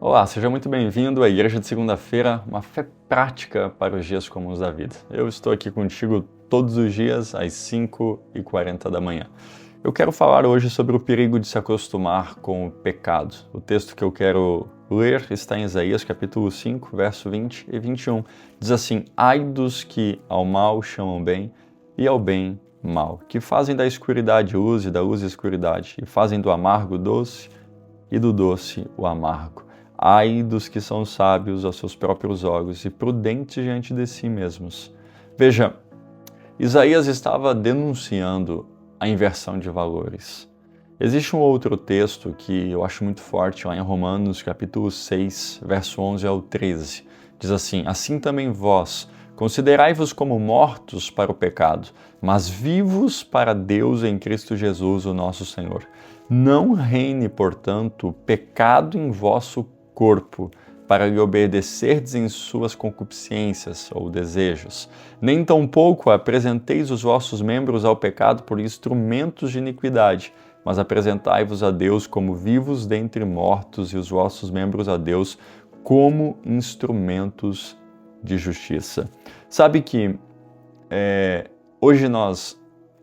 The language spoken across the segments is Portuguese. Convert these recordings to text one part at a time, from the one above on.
Olá, seja muito bem-vindo à Igreja de Segunda-feira, uma fé prática para os dias comuns da vida. Eu estou aqui contigo todos os dias às 5h40 da manhã. Eu quero falar hoje sobre o perigo de se acostumar com o pecado. O texto que eu quero ler está em Isaías capítulo 5, verso 20 e 21. Diz assim: Ai dos que ao mal chamam bem e ao bem mal, que fazem da escuridade luz e da luz escuridade, e fazem do amargo doce e do doce o amargo. Ai dos que são sábios aos seus próprios olhos e prudentes diante de si mesmos. Veja, Isaías estava denunciando a inversão de valores. Existe um outro texto que eu acho muito forte, lá em Romanos, capítulo 6, verso 11 ao 13. Diz assim: Assim também vós, considerai-vos como mortos para o pecado, mas vivos para Deus em Cristo Jesus, o nosso Senhor. Não reine, portanto, o pecado em vosso corpo, para lhe obedecerdes em suas concupiscências ou desejos. Nem tampouco apresenteis os vossos membros ao pecado por instrumentos de iniquidade, mas apresentai-vos a Deus como vivos dentre mortos e os vossos membros a Deus como instrumentos de justiça. Sabe que hoje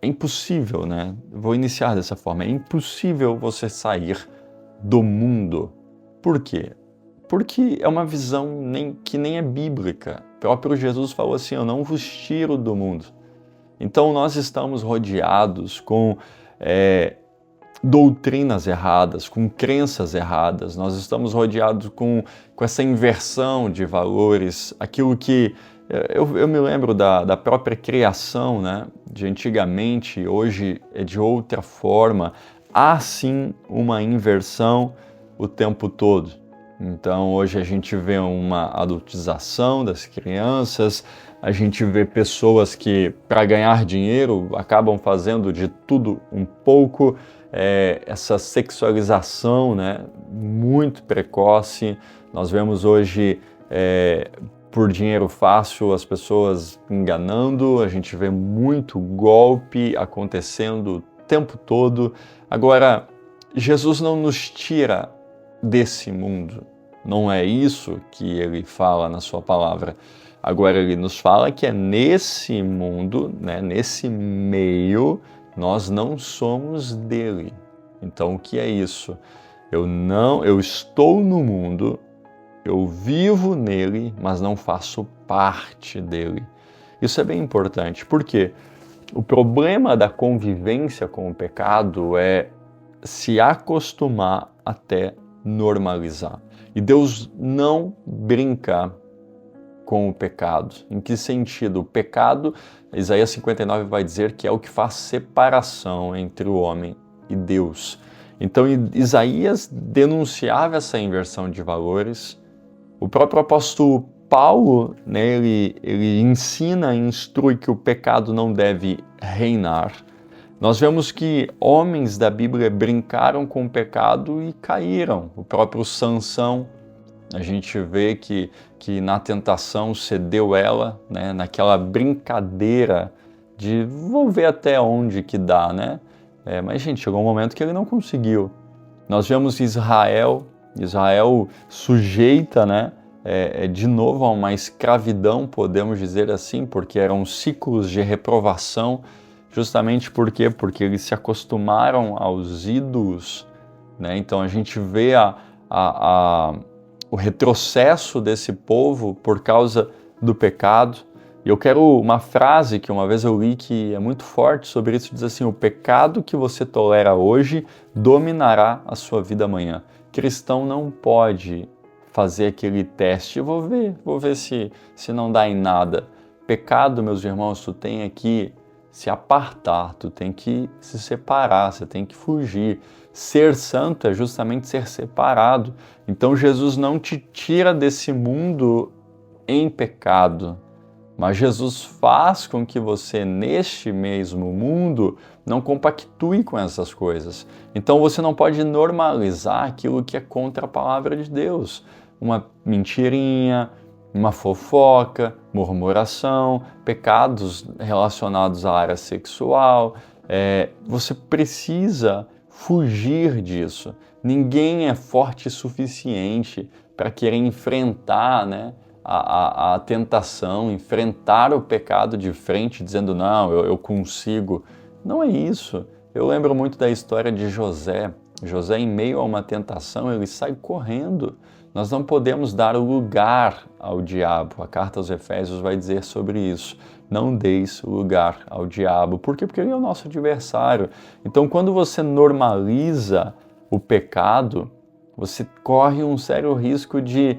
é impossível, né? Vou iniciar dessa forma. É impossível você sair do mundo. Por quê? Porque é uma visão que nem é bíblica. O próprio Jesus falou assim: eu não vos tiro do mundo. Então nós estamos rodeados com doutrinas erradas, com crenças erradas. Nós estamos rodeados com essa inversão de valores, aquilo que eu me lembro da própria criação, né? De antigamente, hoje é de outra forma. Há sim uma inversão o tempo todo. Então hoje a gente vê uma adultização das crianças, a gente vê pessoas que, para ganhar dinheiro, acabam fazendo de tudo um pouco, essa sexualização, né, muito precoce. Nós vemos hoje, por dinheiro fácil, as pessoas enganando, a gente vê muito golpe acontecendo o tempo todo. Agora, Jesus não nos tira desse mundo. Não é isso que ele fala na sua palavra. Agora ele nos fala que é nesse mundo, né, nesse meio, nós não somos dele. Então o que é isso? Eu estou no mundo, eu vivo nele, mas não faço parte dele. Isso é bem importante. Por quê? O problema da convivência com o pecado é se acostumar até normalizar. E Deus não brinca com o pecado. Em que sentido? O pecado, Isaías 59 vai dizer que é o que faz separação entre o homem e Deus. Então Isaías denunciava essa inversão de valores. O próprio apóstolo Paulo, né, ele ensina e instrui que o pecado não deve reinar. Nós vemos que homens da Bíblia brincaram com o pecado e caíram. O próprio Sansão, a gente vê que na tentação cedeu ela, né, naquela brincadeira de vou ver até onde que dá, né? Mas, gente, chegou um momento que ele não conseguiu. Nós vemos Israel sujeita, né, de novo a uma escravidão, podemos dizer assim, porque eram ciclos de reprovação. Justamente por quê? Porque eles se acostumaram aos ídolos, né? Então a gente vê o retrocesso desse povo por causa do pecado. E eu quero uma frase que uma vez eu li que é muito forte sobre isso, diz assim: o pecado que você tolera hoje dominará a sua vida amanhã. Cristão não pode fazer aquele teste, vou ver se não dá em nada. Pecado, meus irmãos, tu tem aqui se apartar, tu tem que se separar, você tem que fugir. Ser santo é justamente ser separado. Então Jesus não te tira desse mundo em pecado, mas Jesus faz com que você, neste mesmo mundo, não compactue com essas coisas. Então você não pode normalizar aquilo que é contra a palavra de Deus. Uma mentirinha, uma fofoca, murmuração, pecados relacionados à área sexual. Você precisa fugir disso. Ninguém é forte o suficiente para querer enfrentar, né, a tentação, enfrentar o pecado de frente, dizendo, não, eu consigo. Não é isso. Eu lembro muito da história de José. José, em meio a uma tentação, ele sai correndo. Nós não podemos dar lugar ao diabo. A carta aos Efésios vai dizer sobre isso. Não deis lugar ao diabo. Por quê? Porque ele é o nosso adversário. Então, quando você normaliza o pecado, você corre um sério risco de,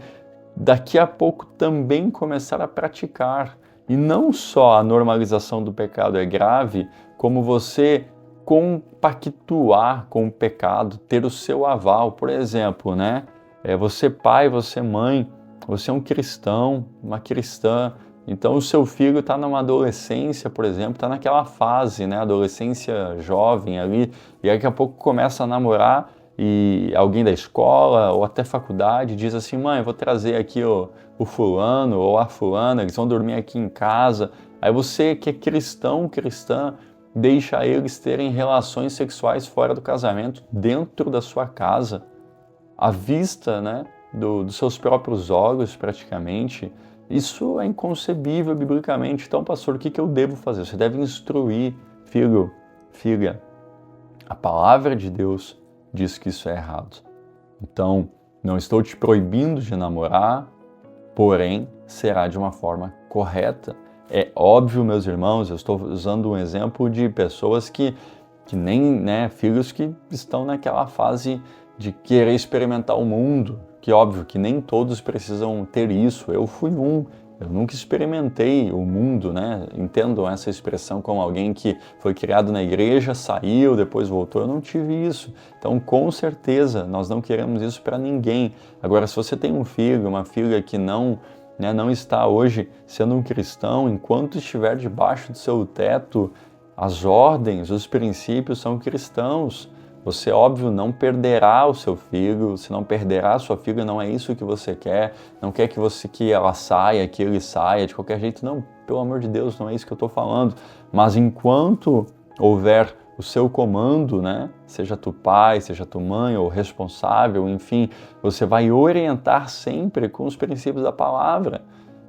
daqui a pouco, também começar a praticar. E não só a normalização do pecado é grave, como você compactuar com o pecado, ter o seu aval. Por exemplo, né? Você pai, você mãe, você é um cristão, uma cristã, então o seu filho está numa adolescência, por exemplo, está naquela fase, né? Adolescência jovem ali, e daqui a pouco começa a namorar e alguém da escola ou até faculdade diz assim, mãe, eu vou trazer aqui o fulano ou a fulana, eles vão dormir aqui em casa. Aí você que é cristão, cristã, deixa eles terem relações sexuais fora do casamento, dentro da sua casa, à vista, né, dos seus próprios olhos, praticamente. Isso é inconcebível biblicamente. Então, pastor, o que eu devo fazer? Você deve instruir, filho, filha. A palavra de Deus diz que isso é errado. Então, não estou te proibindo de namorar, porém, será de uma forma correta. É óbvio, meus irmãos, eu estou usando um exemplo de pessoas que nem, né, filhos que estão naquela fase de querer experimentar o mundo, que óbvio que nem todos precisam ter isso. Eu fui eu nunca experimentei o mundo, né? Entendam essa expressão como alguém que foi criado na igreja, saiu, depois voltou. Eu não tive isso. Então, com certeza, nós não queremos isso para ninguém. Agora, se você tem um filho, uma filha que não está hoje sendo um cristão, enquanto estiver debaixo do seu teto, as ordens, os princípios são cristãos. Você, óbvio, não perderá o seu filho, você não perderá a sua filha, não é isso que você quer, não quer que ela saia, que ele saia, de qualquer jeito, não, pelo amor de Deus, não é isso que eu estou falando. Mas enquanto houver o seu comando, né, seja tu pai, seja tu mãe ou responsável, enfim, você vai orientar sempre com os princípios da palavra.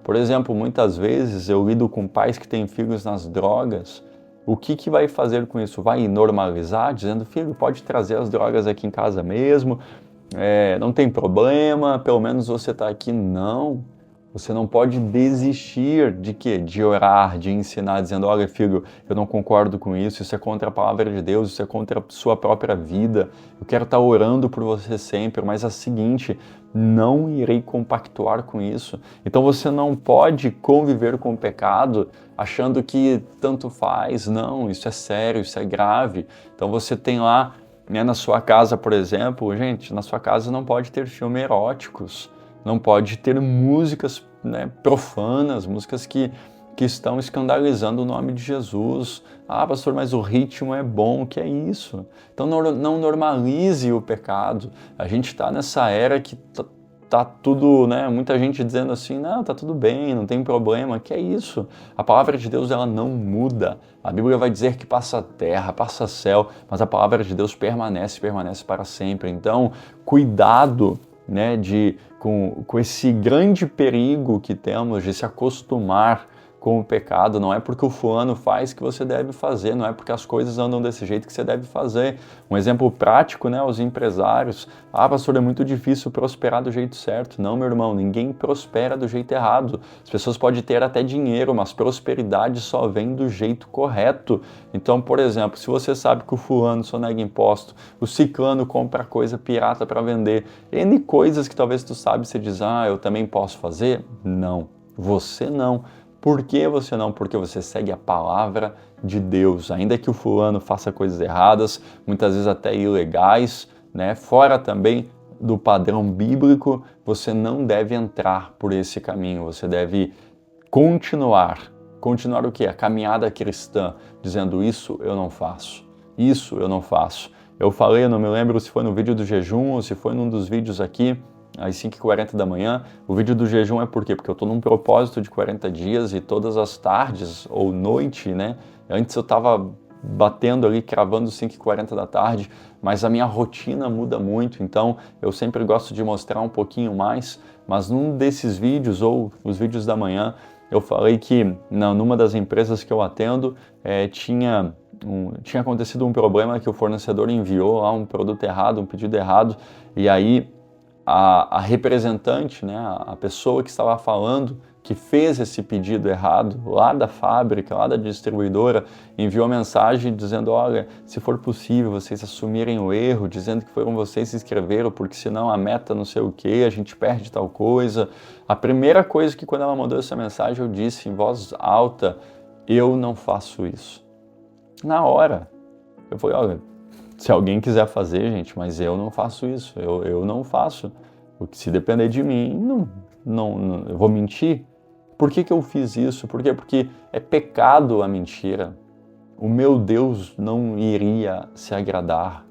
Por exemplo, muitas vezes eu lido com pais que têm filhos nas drogas. O que vai fazer com isso? Vai normalizar, dizendo, filho, pode trazer as drogas aqui em casa mesmo, não tem problema, pelo menos você está aqui. Não, você não pode desistir de quê? De orar, de ensinar, dizendo, olha, filho, eu não concordo com isso é contra a palavra de Deus, isso é contra a sua própria vida, eu quero estar orando por você sempre, mas é o seguinte, não irei compactuar com isso. Então você não pode conviver com o pecado achando que tanto faz. Não, isso é sério, isso é grave. Então você tem lá, né, na sua casa, por exemplo, gente, na sua casa não pode ter filmes eróticos, não pode ter músicas, né, profanas, músicas que estão escandalizando o nome de Jesus. Ah, pastor, mas o ritmo é bom, que é isso? Então não normalize o pecado. A gente está nessa era que tá tudo, né, muita gente dizendo assim, não, tá tudo bem, não tem problema, que é isso? A palavra de Deus, ela não muda. A Bíblia vai dizer que passa terra, passa céu, mas a palavra de Deus permanece para sempre. Então, cuidado, né, com esse grande perigo que temos de se acostumar com o pecado. Não é porque o fulano faz que você deve fazer, não é porque as coisas andam desse jeito que você deve fazer. Um exemplo prático, né, os empresários. Ah, pastor, é muito difícil prosperar do jeito certo. Não, meu irmão, ninguém prospera do jeito errado. As pessoas podem ter até dinheiro, mas prosperidade só vem do jeito correto. Então, por exemplo, se você sabe que o fulano sonega imposto, o ciclano compra coisa pirata para vender, N coisas que talvez tu sabe, você diz, ah, eu também posso fazer? Não, você não. Por que você não? Porque você segue a palavra de Deus. Ainda que o fulano faça coisas erradas, muitas vezes até ilegais, né? Fora também do padrão bíblico, você não deve entrar por esse caminho. Você deve continuar. Continuar o quê? A caminhada cristã, dizendo isso eu não faço. Isso eu não faço. Eu falei, eu não me lembro se foi no vídeo do jejum ou se foi num dos vídeos aqui, às 5h40 da manhã. O vídeo do jejum é por quê? Porque eu estou num propósito de 40 dias e todas as tardes ou noite, né? Antes eu estava batendo ali, cravando 5h40 da tarde, mas a minha rotina muda muito, então eu sempre gosto de mostrar um pouquinho mais, mas num desses vídeos, ou os vídeos da manhã, eu falei que numa das empresas que eu atendo, tinha acontecido um problema que o fornecedor enviou lá um produto errado, um pedido errado, e aí a representante, né, a pessoa que estava falando, que fez esse pedido errado, lá da fábrica, lá da distribuidora, enviou mensagem dizendo, olha, se for possível vocês assumirem o erro, dizendo que foram vocês que escreveram, porque senão a meta não sei o que, a gente perde tal coisa. A primeira coisa que quando ela mandou essa mensagem eu disse em voz alta, eu não faço isso. Na hora, eu falei, olha, se alguém quiser fazer, gente, mas eu não faço isso, eu não faço. Porque se depender de mim, não, eu vou mentir. Por que eu fiz isso? Por quê? Porque é pecado a mentira. O meu Deus não iria se agradar.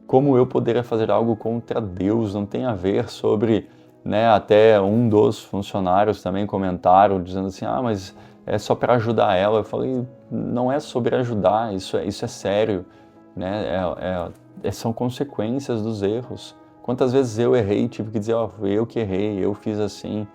Como eu poderia fazer algo contra Deus? Não tem a ver sobre, né, até um dos funcionários também comentaram, dizendo assim, mas é só para ajudar ela. Eu falei, não é sobre ajudar, isso é sério, né? São consequências dos erros. Quantas vezes eu errei, tive que dizer, foi eu que errei, eu fiz assim.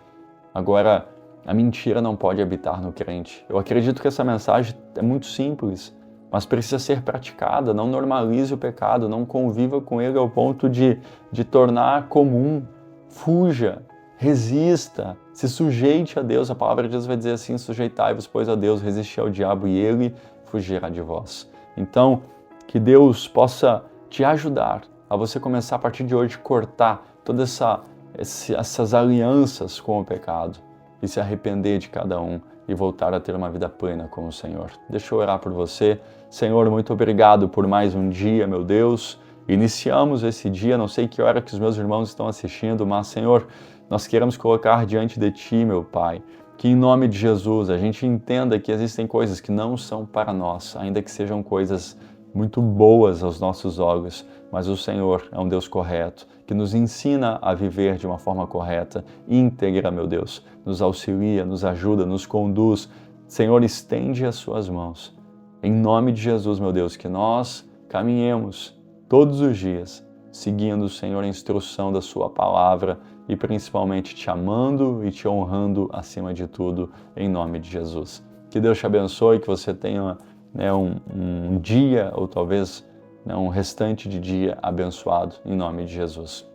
Agora, a mentira não pode habitar no crente. Eu acredito que essa mensagem é muito simples, mas precisa ser praticada. Não normalize o pecado, não conviva com ele ao ponto de tornar comum. Fuja, resista, se sujeite a Deus. A palavra de Deus vai dizer assim, sujeitai-vos, pois, a Deus, resisti ao diabo e ele fugirá de vós. Então, que Deus possa te ajudar a você começar a partir de hoje a cortar todas essas alianças com o pecado e se arrepender de cada um e voltar a ter uma vida plena com o Senhor. Deixa eu orar por você. Senhor, muito obrigado por mais um dia, meu Deus. Iniciamos esse dia, não sei que hora que os meus irmãos estão assistindo, mas, Senhor, nós queremos colocar diante de Ti, meu Pai, que em nome de Jesus a gente entenda que existem coisas que não são para nós, ainda que sejam coisas muito boas aos nossos olhos, mas o Senhor é um Deus correto, que nos ensina a viver de uma forma correta, íntegra, meu Deus, nos auxilia, nos ajuda, nos conduz. Senhor, estende as suas mãos. Em nome de Jesus, meu Deus, que nós caminhemos todos os dias, seguindo, Senhor, a instrução da sua palavra e principalmente te amando e te honrando acima de tudo, em nome de Jesus. Que Deus te abençoe, que você tenha um dia, ou talvez um restante de dia abençoado, em nome de Jesus.